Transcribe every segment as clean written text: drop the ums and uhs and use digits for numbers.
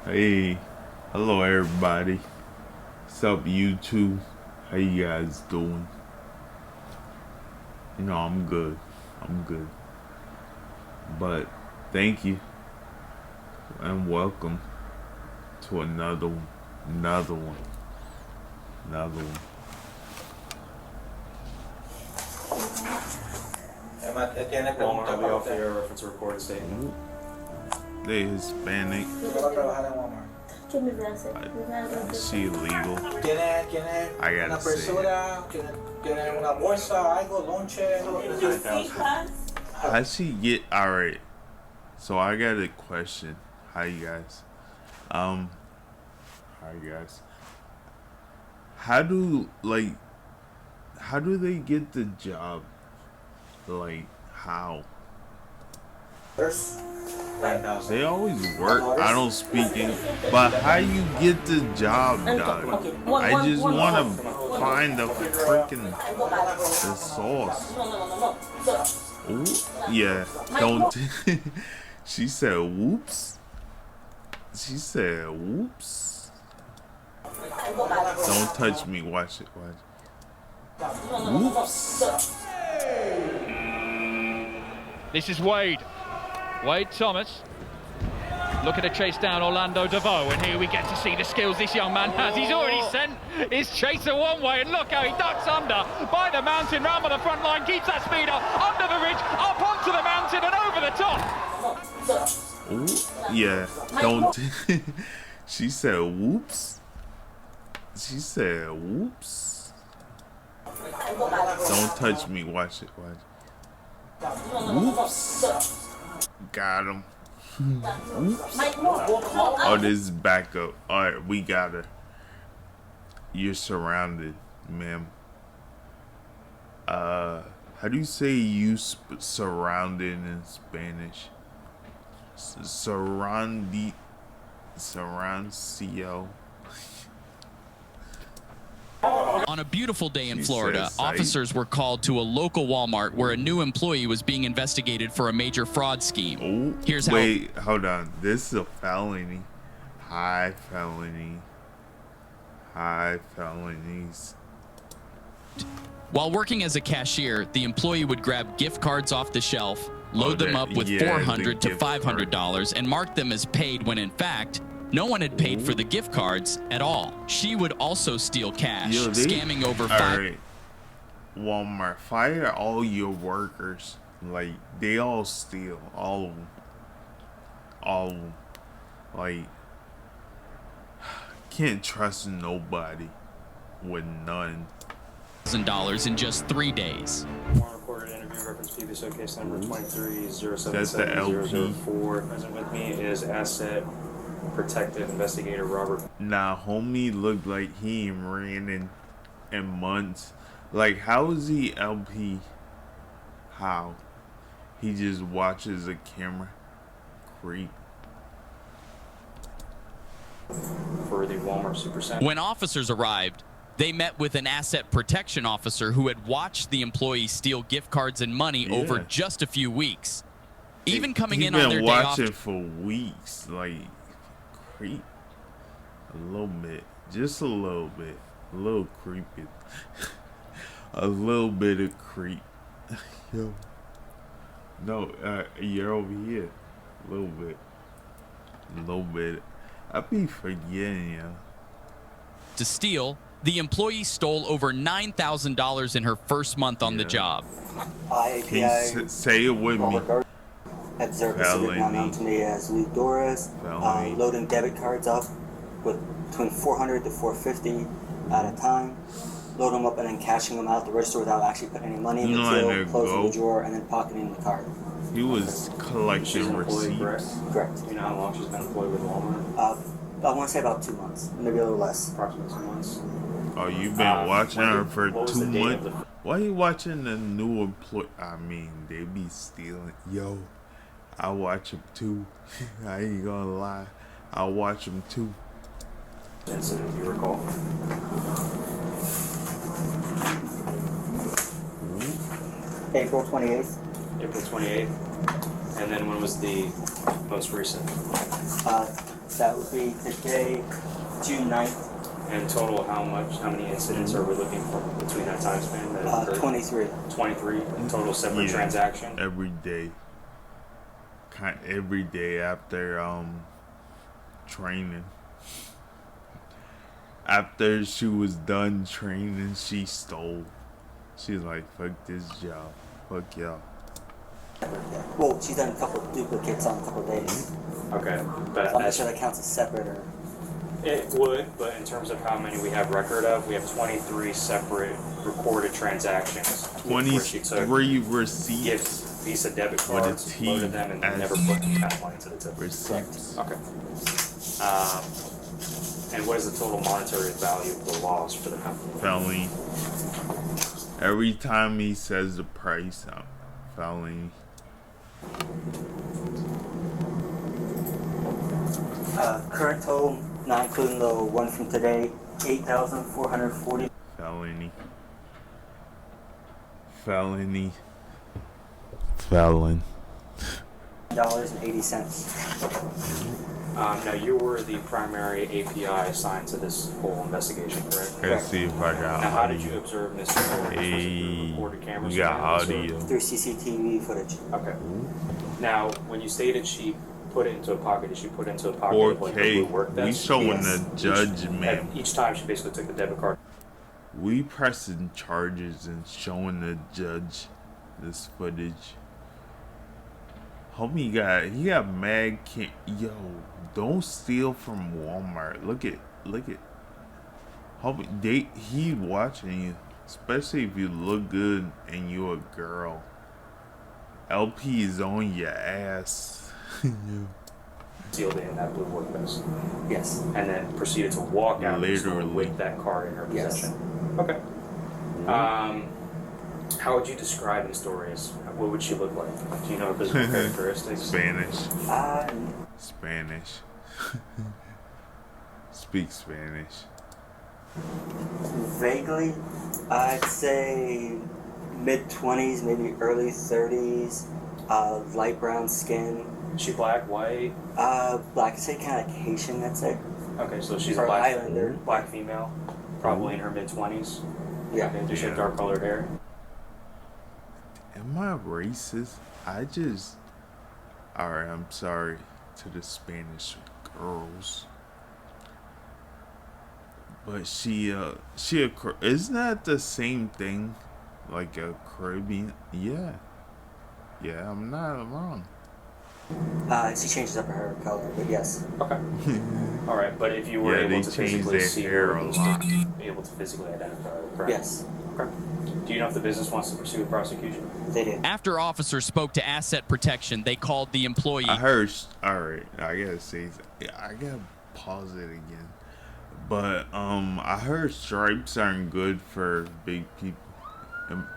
Hey, hello everybody. What's up, YouTube? How you guys doing? I'm good. I'm good. But thank you and welcome to another one. Another one. Another one. Walmart will be off the air reference recorded statement. They Hispanic. She illegal. I gotta say it. How she get alright? So I got a question. Hi you guys. Hi guys. How do they get the job? Like how? They always work. I don't speak English, but how you get the job done? I just want to find the freaking the sauce. Ooh, yeah, don't. She said, "Whoops." She said, "Whoops." Don't touch me. Watch it. Watch it. Whoops. This is Wade. Wade Thomas looking to chase down Orlando DeVoe, and here we get to see the skills this young man has. He's already sent his chaser one way, and look how he ducks under by the mountain, round by the front line, keeps that speed up, under the ridge, up onto the mountain and over the top. Ooh, yeah, don't. She said, "Whoops." She said, "Whoops." Don't touch me. Watch it. Watch it. Whoops. Got him. Oops. Oh, this is backup. Alright, we got her. You're surrounded, ma'am. How do you say surrounded in Spanish? Surrancio. On a beautiful day in Florida, officers were called to a local Walmart where a new employee was being investigated for a major fraud scheme. Oh, here's how. Wait, hold on. This is a felony. High felony. High felonies. While working as a cashier, the employee would grab gift cards off the shelf, load them up with $400 to $500, and mark them as paid when in fact, no one had paid for the gift cards at all. She would also steal cash, scamming over Alright, Walmart, fire all your workers. Like, they all steal. All of them. All of them. Like, can't trust nobody with none. $1,000 in just 3 days. Recorded interview reference previous case number 23077004. That's the LP. Present with me is asset protective investigator Robert. Nah, homie looked like he ain't ran in months. Like, how is he LP? How? He just watches a camera. Creep. For the Walmart Supercenter. When officers arrived, they met with an asset protection officer who had watched the employee steal gift cards and money over just a few weeks. Even coming in on their day off. He's been watching for weeks. Like, creep. A little bit. Just a little bit. A little creepy. A little bit of creep. Yo. No, you're over here. A little bit. A little bit. I be forgetting, yo. To steal, the employee stole over $9,000 in her first month on the job. Can you say it with me? At Zero Pacific, now known to me as Luke Doris, loading debit cards up with between $400 to $450 at a time, load them up and then cashing them out the register without actually putting any money in the till, closing the drawer, and then pocketing the card. He was collecting receipts. Correct. Do you know how long she's been employed with Walmart? I want to say about 2 months, maybe a little less. Approximately 2 months. Oh, you've been watching her for 2 months? Why are you watching the new employee? I mean, they be stealing. Yo, I watch them too. I ain't gonna lie. I watch them too. Incident, you recall? April 28th. April 28th. And then when was the most recent? That would be today, June 9th. And total, how many incidents are we looking for between that time span? That occurred? 23. 23 total separate transaction? Every day. Every day after training. After she was done training, she stole. She's like, fuck this job. Fuck y'all. Well, she's done a couple of duplicates on a couple of days. Okay. But I'm not sure that counts as separate or... It would, but in terms of how many we have record of, we have 23 separate recorded transactions. 23 receipts. Gifts, Visa debit cards, loaded them, and never put cash money into the tip. Receipts. Okay. And what is the total monetary value of the loss for the company? Felony. Every time he says the price, felony. Current total, not including the one from today, $8,440. Felony. Felony. Felon. $80. Now, you were the primary API assigned to this whole investigation, correct? Let's see if I got Now, how did you observe Mr. Ford? Hey, recorded cameras? we got audio. Through CCTV footage. Okay. Now, when you stated she put it into a pocket, did she put it into a pocket of like the blue 4K. work We desk? showing the judge, man. Each time she basically took the debit card. We pressing charges and showing the judge this footage. Homie he got mad. Yo, don't steal from Walmart. Look at. Homie, he watching you, especially if you look good and you a girl. LP is on your ass. Sealed it in that blue work desk. Yes. And then proceeded to walk out of the store Literally. with that card in her possession. Yes. Okay. How would you describe the stories? What would she look like? Do you know her physical characteristics? Spanish. Uh, Spanish. Speak Spanish. Vaguely, I'd say mid-20s, maybe early 30s, light brown skin. Is she black, white? Black, I'd say kind of like Haitian, I'd say. Okay, so she's Or a Islander. black female, probably in her mid-20s. Yeah. Okay, does she have Yeah. dark colored hair? Am I racist? Alright, I'm sorry to the Spanish girls. But isn't that the same thing? Like a Caribbean? Yeah. Yeah, I'm not wrong. She changes up her hair color, but yes. Okay. All right, but if you were Yeah, able they to change physically their see hair her, a you lot. be able to physically identify her, correct? Yes, Okay. Do you know if the business wants to pursue prosecution? they did. After officers spoke to Asset Protection, they called the employee. I heard. Alright, I gotta say. I gotta pause it again. But I heard stripes aren't good for big people.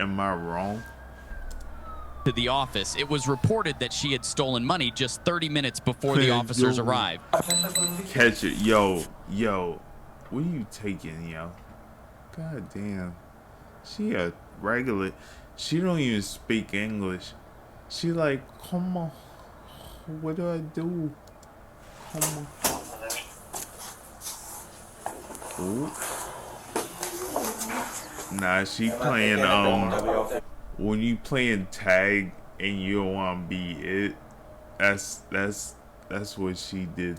Am I wrong? To the office, it was reported that she had stolen money just 30 minutes before the officers Yo. arrived. Catch it, yo. What are you taking, yo? God damn. She a regular. She don't even speak English. She like, come on. What do I do? Come on. Ooh. Nah, she playing when you playing tag and you don't want to be it. That's what she did.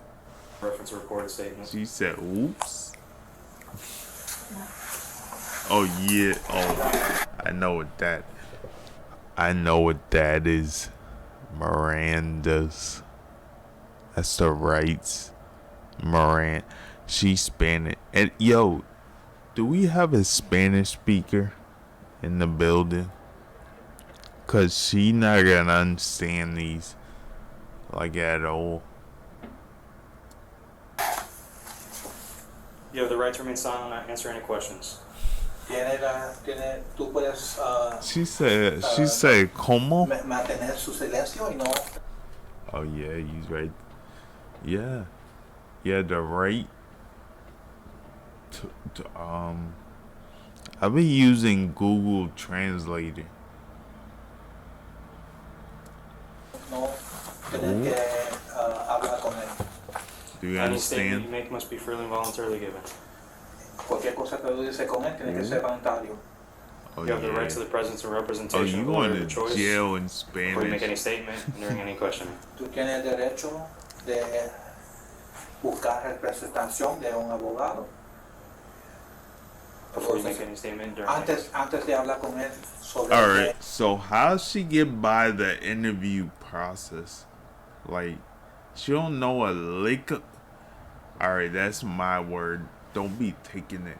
Reference a recorded statement. She said, "Oops." Oh yeah. Oh, I know what that is. Miranda's. That's the rights. She's Spanish. And yo, do we have a Spanish speaker in the building? Cause she not gonna understand these like at all. You have the right to remain silent, not answer any questions. She said, ¿cómo? Mantener su silencio y no. Oh yeah, he's right. Yeah, the right. I've been using Google Translator. No tener que hablar con él. Do you Any statement you understand? make must be freely and voluntarily given. Cualquier cosa que tú dices con él tiene que ser voluntario. Oh, You have the right yeah. to the presence and Oh, representation you of a lawyer going of to choice jail in before you make any Spanish? statement during any questioning. Tú tienes el derecho de buscar representación de un abogado Before you make any statement during any antes de hablar con él sobre All right. So how she get by the interview process? Like, she don't know a lick of... All right, that's my word. Don't be taking it.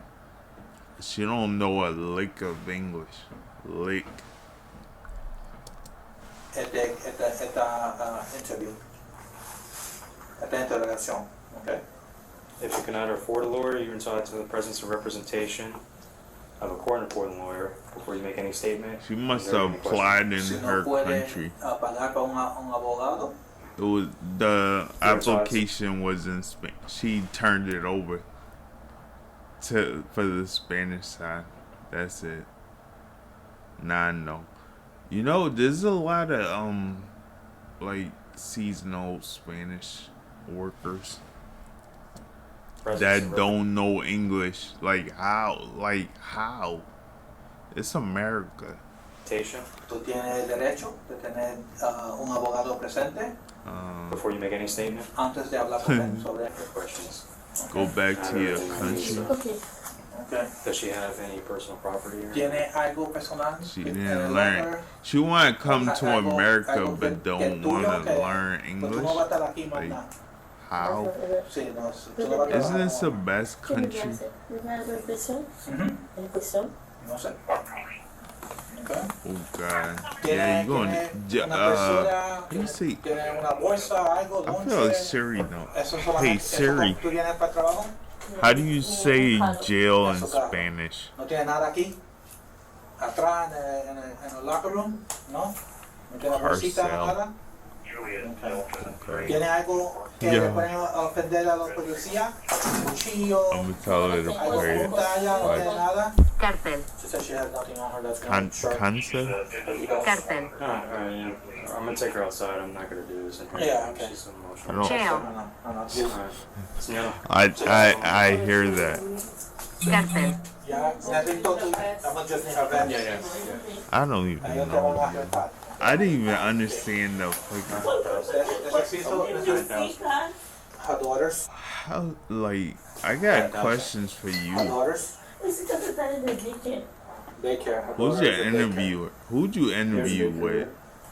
She don't know a lick of English. Lick. interview, esta interrogación, okay? If you cannot afford a lawyer, you're entitled to the presence and representation of a court-appointed lawyer before you make any statement. She must during have any applied in Si her no puede country. pagar para un abogado, It was the application was in Spain. She turned it over for the Spanish side. That's it. Nah, no. You know, there's a lot of like seasonal Spanish workers Presence that and don't know English. Like how? Like how? It's America. representation tú tienes el derecho de tener un abogado presente before you make any statement. antes de hablar con él sobre Your questions. Go back to your country. Okay. Does she have any personal property? Or ¿Tiene algo personal? She en didn't el learn. hogar? She want to come to Algo- America, algo but que don't tuyo want que- to learn pues tú English. no vas a estar aquí más Like, nada. how? Sí, no, tú no vas a Isn't trabajar this the con- best country? No sé. Okay. Oh God. Tiene- Yeah, you going tiene una persona, let me see. tiene una bolsa, algo, I feel like dulce. Siri now. Eso solamente- Hey eso Siri, ¿Tú vienes para el trabajo? how do you say jail in Spanish? ¿No tiene nada aquí? ¿Atrás en el locker room? ¿No? ¿No tiene bolsita Parcel. nada? Okay. ¿Tiene algo que Yeah. le pueden ofender a los policías? ¿Cuchillo? I'm gonna tell her to ¿Algo play con it. talla? ¿No tiene Like, nada? Cárcel, She said she has nothing on her. That's concept? cárcel, Yeah. I'm gonna take her outside. I'm not gonna do this in here. Yeah, okay. She's I emotional. don't. jail, Alright. Señora. I hear that. cárcel, Ya, necesito tu... I'm gonna just need her badge. Yeah. I don't even Ahí yo te voy a know. arrestar. I didn't even understand the fucking Necesito her daughters. how. Like, I got questions for Her you. daughters. Daycare. Her Who's daughters your at daycare. interviewer? Whould you interview with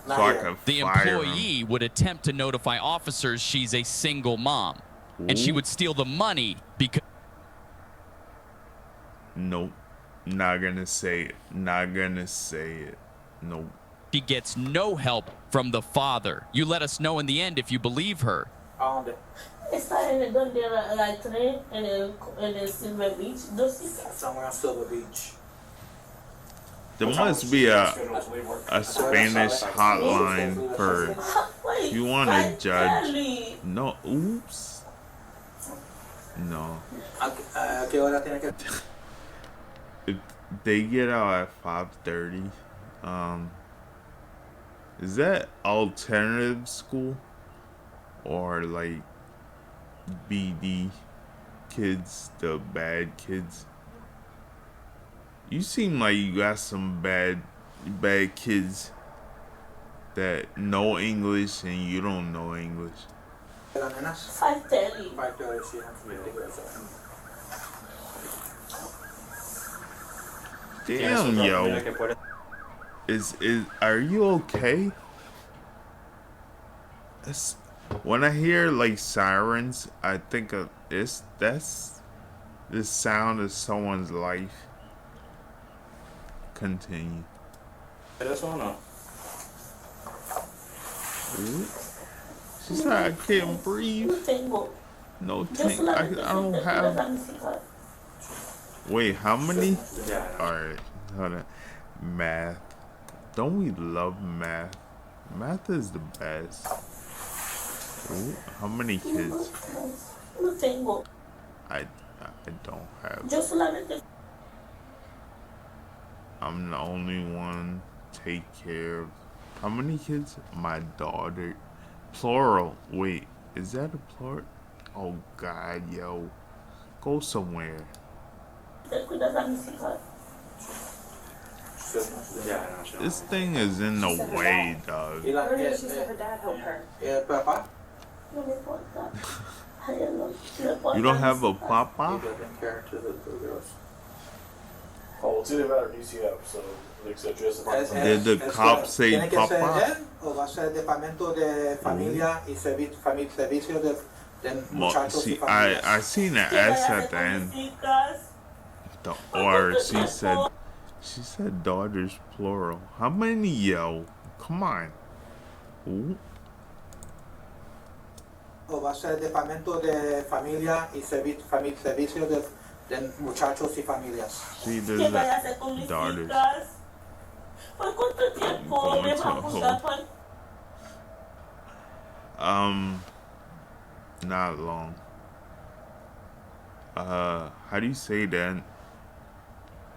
so Not I yet. could The fire him? employee would attempt to notify officers she's a single mom, and she Ooh. would steal the money because Nope. Not gonna say it. Not gonna say it. Nope. she gets no help from the father. You let us know in the end if you believe her. ¿A dónde? Está en el donde la tren en el Silver Beach, dos citas. Somewhere on Silver Beach. There must be a Spanish hotline for Wait, you want to five judge. thirty. No. Oops. No. ¿A qué hora tiene que...? If they get out at 5:30, is that alternative school or like BD kids, the bad kids? You seem like you got some bad kids that know English and you don't know English. ¿Las nenas? 5:30. 5:30, sí. Damn, yo. Is are you okay? When I hear like sirens, I think of that's the sound of someone's life. Continue. ¿Eres o no? Ooh. She said I can't breathe. No tengo. No Yo tank. I solamente don't siento have. las músicas. Wait, how many? Yeah. Alright, hold on. Math. Don't we love math? Math is the best. Ooh, how many kids? No tengo. I don't have. Yo solamente. I'm the only one take care of. How many kids? My daughter. Plural. Wait, is that a plural? Oh God, yo. Go somewhere. Yeah, I know. She don't This know. thing is in the way, dog. Papa? You don't have a papa? He doesn't care to the girls. Oh, well, it's either that or DCF, so like I said, just Did the cops say ¿Tiene que ser papa? él o va a ser el departamento de familia y servicio de muchachos y See, familias? I seen the S at the end. The or she said daughters plural. How many, yo? Come on. Ooh. O va a ser el departamento de familia y servicio de muchachos y familias. See, there's the daughters. Not long. How do you say that?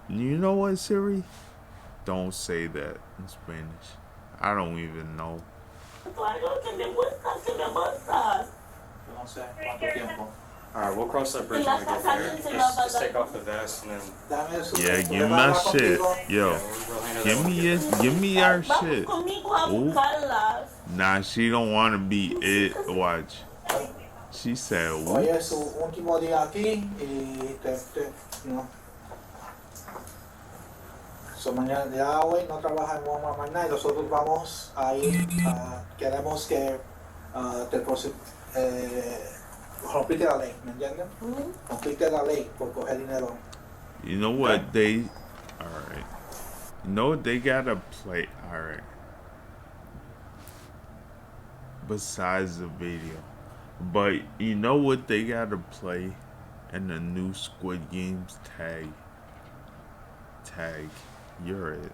You know what, Siri? Don't say that in Spanish. I don't even know. No sé cuánto tiempo. Alright, we'll cross that bridge when we get there. Just take off the vest and then Dame su Yeah, give me my shit. Yo, we'll handle give me our shit. Ooh. Nah, she don't want to be it. Watch. She said, Hoy es whoops. su último día aquí y you know. So mañana ya hoy no trabaja en Walmart mañana y nosotros vamos a ir, queremos que complete la ley, ¿me entienden? Complete la ley por coger dinero. You know what they... Alright. You know what they gotta play? Alright. Besides the video. But you know what they gotta play in the new Squid Games tag? You're it.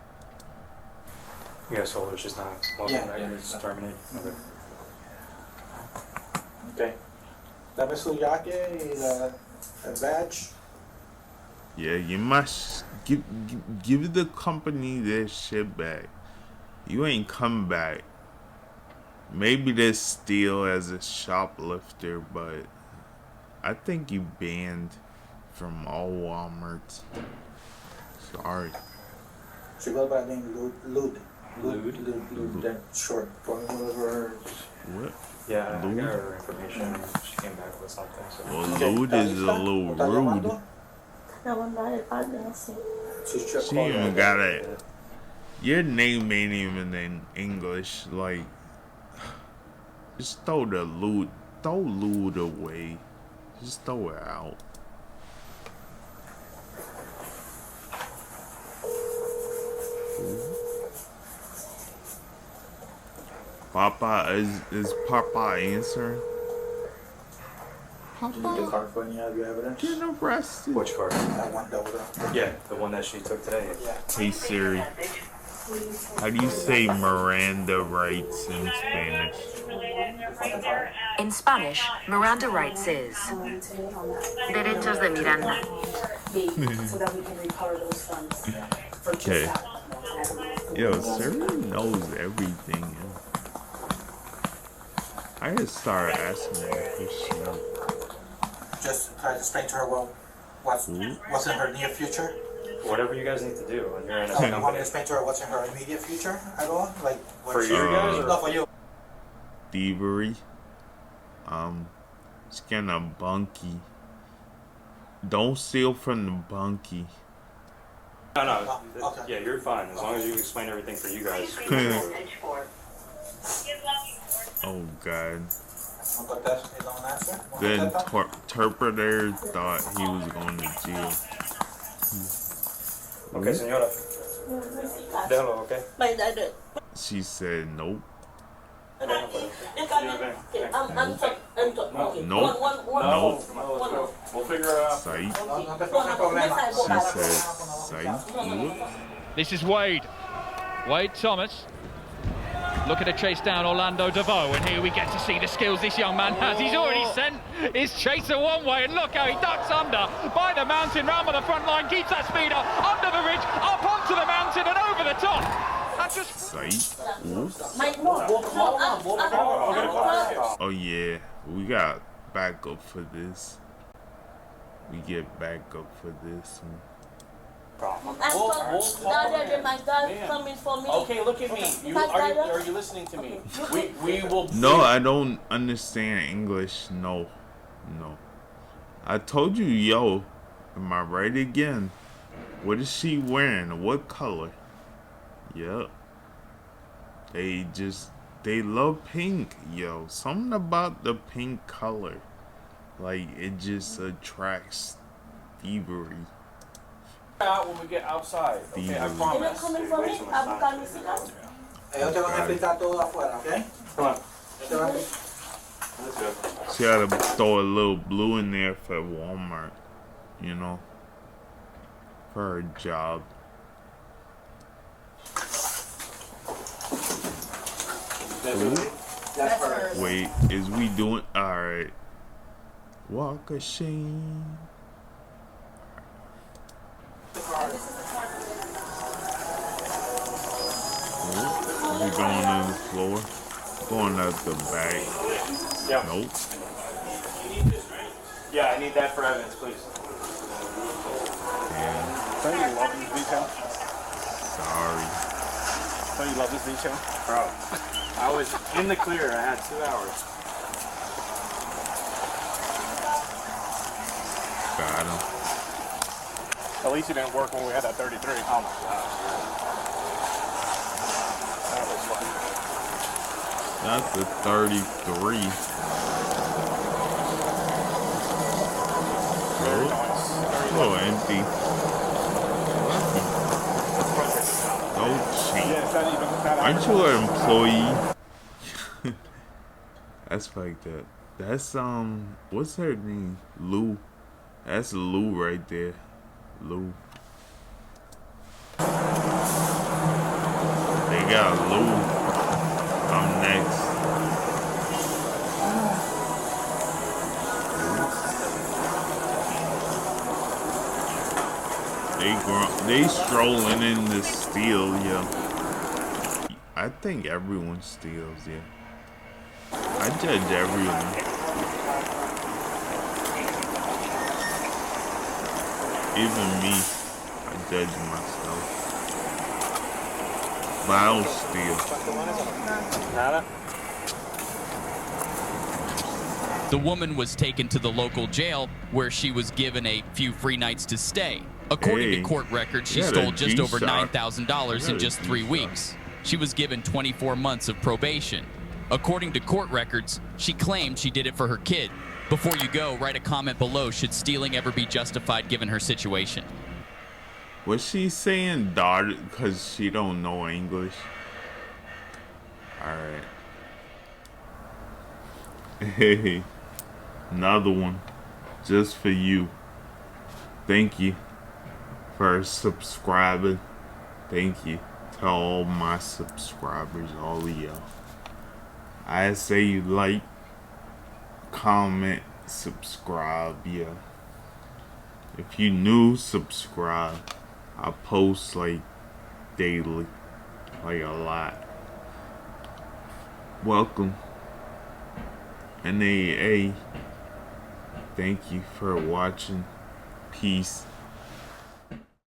Yeah, so it's just not Yeah, it's terminated. Okay. Dame su jaque y el badge. Yeah, you must give the company their shit back. You ain't come back. Maybe they're still as a shoplifter, but I think you banned from all Walmarts. Sorry. She goes by the name Lud, that short for whatever. What? Yeah, I Lewd? got her information. She came back with something. So. Well, Lewd is a little rude. She even got a... Your name ain't even in English. Like, just throw Lewd away. Just throw it out. Papa, is Papa answering? You need the card for any of your evidence? Get arrested. Which card? That one that was up. Yeah, the one that she took today. Yeah. Hey Siri, how do you say Miranda rights in Spanish? In Spanish, Miranda rights is Derechos de Miranda. Okay. Yo, Siri knows everything. Yo. I just started asking her this shit. Just try to explain to her what's in her near future. Whatever you guys need to do. When you're in a You want me company. to explain to her what's in her immediate future at all? Like For you guys or? No, for you. Thievery. It's kinda bunky. Don't steal from the bunky. No. Okay. Yeah, you're fine. As long as you explain everything for you guys. Oh God. No contest, you don't answer? No The contesta? interpreter thought he was going to jail. Okay, señora. Déjalo, okay? She said nope. Nope. We'll figure it out. Sight. No te pongas problema. She said sight. This is Wade. Wade Thomas. Looking to chase down Orlando DeVoe, and here we get to see the skills this young man has. He's already sent his chaser one way, and look how he ducks under by the mountain, round by the front line, keeps that speed up, under the ridge, up onto the mountain, and over the top. And just... Sight. Ooh. Oh yeah, we got backup for this. We get backup for this one. My dad coming for me. Okay, look at me. Are you listening to me? We will. No, I don't understand English. No. I told you, yo. Am I right again? What is she wearing? What color? Yep. They love pink, yo. Something about the pink color. Like, it just attracts thievery. Out when we get outside. Okay, I promise. You're coming for me? Can we see that? Ellos te van a explicar todo afuera, ¿ok? Come on. Ellos te van a- Let's go. She had to throw a little blue in there for Walmart, you know, for her job. That's hers. Wait, is we doing alright? Walk a shame. We going on the floor? Going up the back. Yeah. Nope. Yeah, I need that for evidence, please. Yeah. Don't you love this detail? Sorry. Don't you love this detail? Bro, I was in the clear. I had 2 hours. Got him. At least you didn't work when we had that 33. Oh my gosh. That was fun. That's a 33. Very Oh, nice. Very a little nice. empty. Oh, cheat. Yeah, is that even that Aren't you an employee? That's like that. That's what's her name? Lou. That's Lou right there. Lou. They got Lou. I'm next. They strolling in the steal, yeah. I think everyone steals, yeah. I judge everyone. Even me, I judge myself. But I don't steal. Nada? The woman was taken to the local jail where she was given a few free nights to stay. According to court records, she stole just over $9,000 in just 3 weeks. She was given 24 months of probation. According to court records, she claimed she did it for her kid. Before you go, write a comment below. Should stealing ever be justified given her situation? Was she saying daughter because she don't know English? Alright. Hey, another one just for you. Thank you for subscribing. Thank you to all my subscribers, all of y'all. I say you like, comment, subscribe, yeah. If you new, subscribe. I post like daily, like a lot. Welcome. NAA. Thank you for watching. Peace.